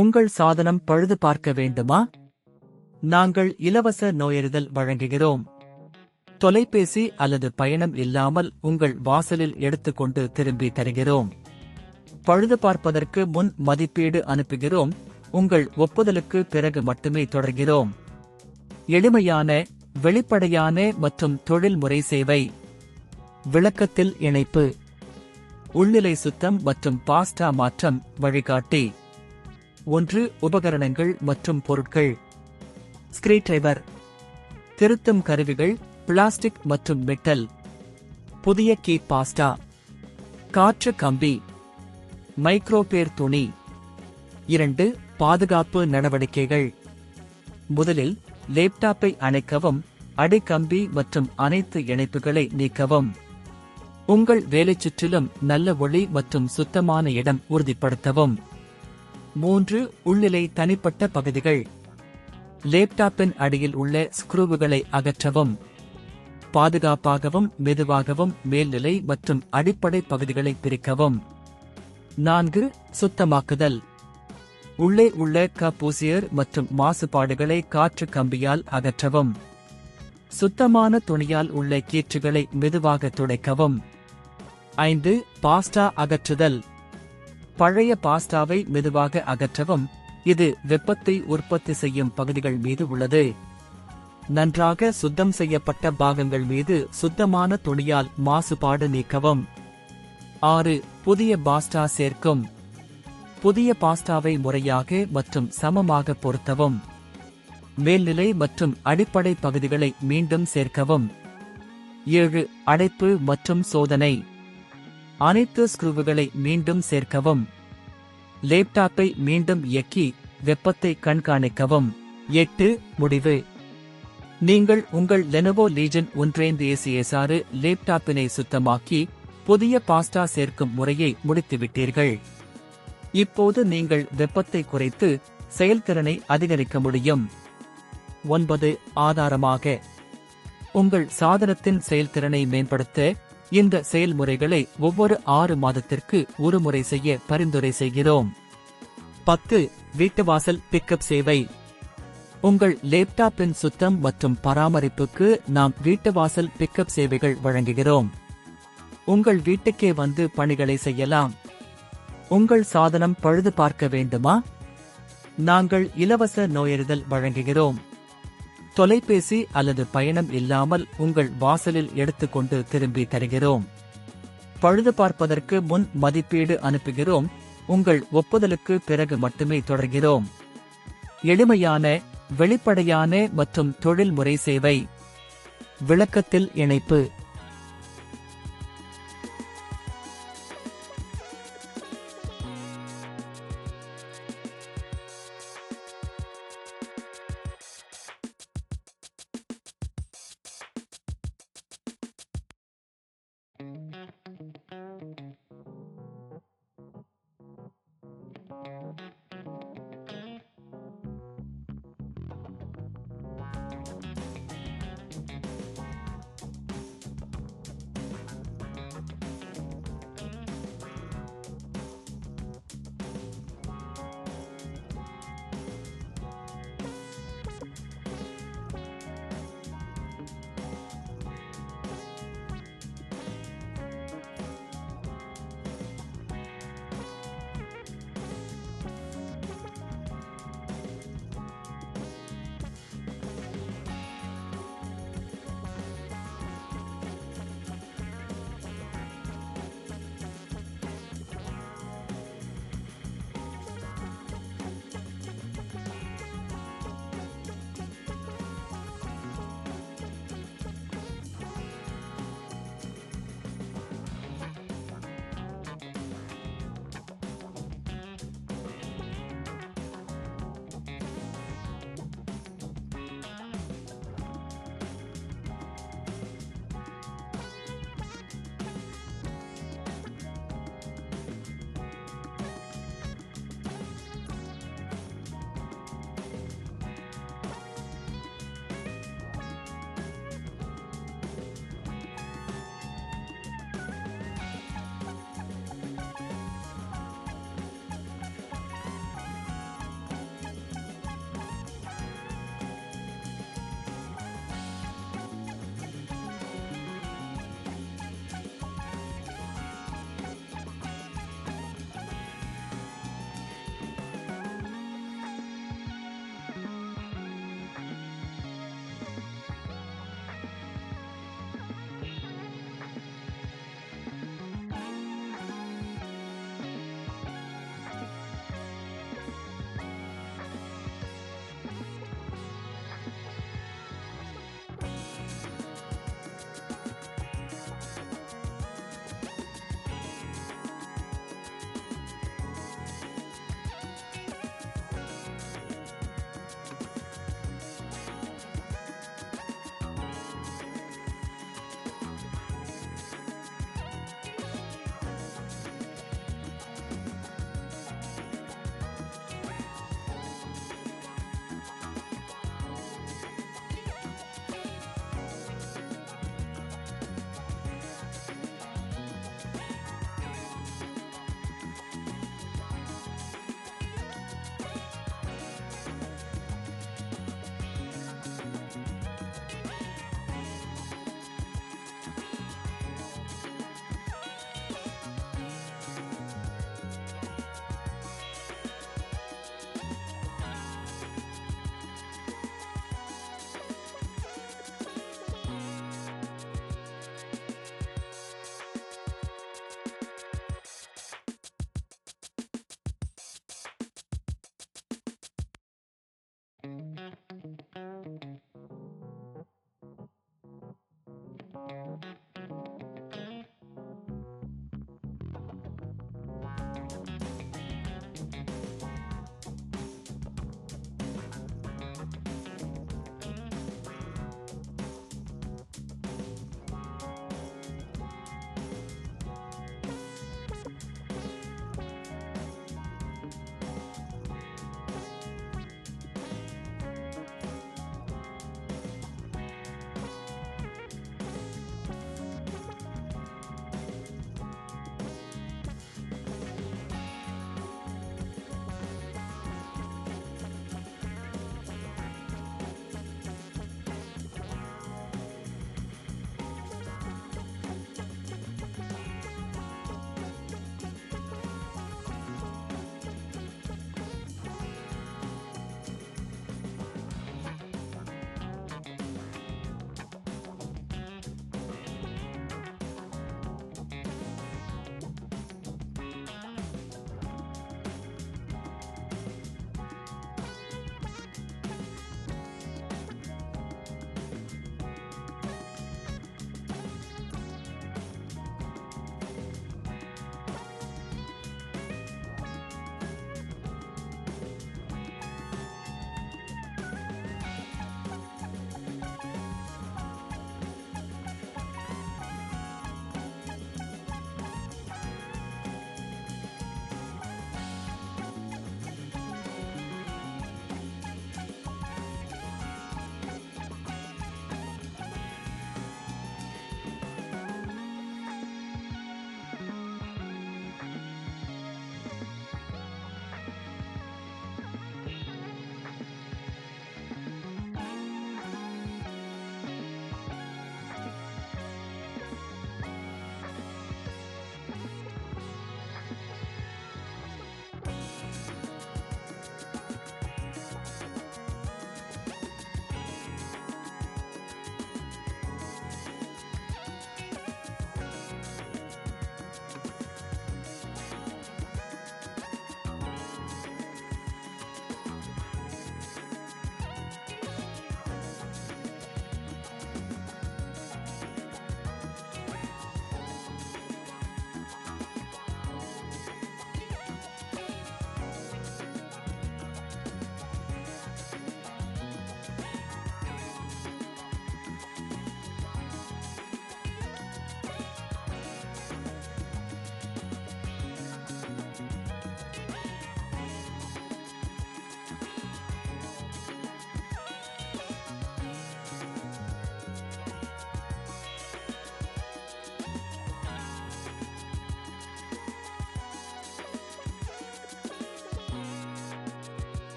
உங்கள் சாதனம் பழுது பார்க்க வேண்டுமா? நாங்கள் இலவச நோயறிதல் வழங்குகிறோம். தொலைபேசி அல்லது பயணம் இல்லாமல் உங்கள் வாசலில் எடுத்துக்கொண்டு திரும்பி தருகிறோம். பழுது பார்ப்பதற்கு முன் மதிப்பீடு அனுப்புகிறோம். உங்கள் ஒப்புதலுக்கு பிறகு மட்டுமே தொடர்கிறோம். எளிமையான, வெளிப்படையான மற்றும் தொழில்முறை சேவை. விளக்கத்தில் இணைப்பு. உள்நிலை சுத்தம் மற்றும் பாஸ்டா மாற்றம் வழிகாட்டி. 1. உபகரணங்கள் மற்றும் பொருட்கள். ஸ்க்ரூடிரைவர், திருத்தும் கருவிகள், பிளாஸ்டிக் மற்றும் மெட்டல். புதிய கீ பாஸ்டா, காற்று கம்பி, மைக்ரோபேர் துணி. 2. பாதுகாப்பு நடவடிக்கைகள். முதலில் லேப்டாப்பை அணைக்கவும், அடிக்கம்பி மற்றும் அனைத்து இணைப்புகளை நீக்கவும். உங்கள் வேலைச் சுற்றிலும் நல்ல ஒளி மற்றும் சுத்தமான இடம் உறுதிப்படுத்தவும். 3. உள்நிலை தனிப்பட்ட பகுதிகள். லேப்டாப்பின் அடியில் உள்ள ஸ்க்ரூவுகளை அகற்றவும். பாதுகாப்பாகவும் மெதுவாகவும் மேல்நிலை மற்றும் அடிப்படை பகுதிகளை பிரிக்கவும். 4. சுத்தமாக்குதல். உள்ளே உள்ள கப்பூசியர் மற்றும் மாசுபாடுகளை காற்று கம்பியால் அகற்றவும். சுத்தமான துணியால் உள்ள கீற்றுகளை மெதுவாக துடைக்கவும். 5. பாஸ்டா அகற்றுதல். பழைய பாஸ்டாவை மெதுவாக அகற்றவும். இது வெப்பத்தை உற்பத்தி செய்யும் பகுதிகள் மீது உள்ளது. நன்றாக சுத்தம் செய்யப்பட்ட பாகங்கள் மீது சுத்தமான துணியால் மாசுபாடு நீக்கவும். 6. புதிய பாஸ்டா சேர்க்கும். புதிய பாஸ்டாவை முறையாக மற்றும் சமமாக பொருத்தவும். மேல்நிலை மற்றும் அடிப்படை பகுதிகளை மீண்டும் சேர்க்கவும். 7. அடைப்பு மற்றும் சோதனை. அனைத்து ஸ்க்ரூவுகளை மீண்டும் சேர்க்கவும். லேப்டாப்பை மீண்டும் இயக்கி வெப்பத்தை கண்காணிக்கவும். 8. முடிவு. நீங்கள் உங்கள் லெனோவோ லீஜன் 156 லேப்டாப்பினை சுத்தமாக்கி புதிய பாஸ்டா சேர்க்கும் முறையை முடித்துவிட்டீர்கள். இப்போது நீங்கள் வெப்பத்தை குறைத்து செயல்திறனை அதிகரிக்க முடியும். 9. ஆதாரமாக. உங்கள் சாதனத்தின் செயல்திறனை மேம்படுத்த இந்த செயல்முறைகளை ஒவ்வொரு 6 மாதத்திற்கு ஒருமுறை செய்ய பரிந்துரை செய்கிறோம். 10. வீட்டுவாசல் பிக்கப் சேவை. உங்கள் லேப்டாப்பின் சுத்தம் மற்றும் பராமரிப்புக்கு நாம் வீட்டுவாசல் பிக்கப் சேவைகள் வழங்குகிறோம். உங்கள் வீட்டுக்கே வந்து பணிகளை செய்யலாம். உங்கள் சாதனம் பழுது பார்க்க வேண்டுமா? நாங்கள் இலவச நோயறிதல் வழங்குகிறோம். தொலைபேசி அல்லது பயணம் இல்லாமல் உங்கள் வாசலில் எடுத்துக்கொண்டு திரும்பி தருகிறோம். பழுது பார்ப்பதற்கு முன் மதிப்பீடு அனுப்புகிறோம். உங்கள் ஒப்புதலுக்கு பிறகு மட்டுமே தொடர்கிறோம். எளிமையான, வெளிப்படையான மற்றும் தொழில்முறை சேவை. விளக்கத்தில் இணைப்பு.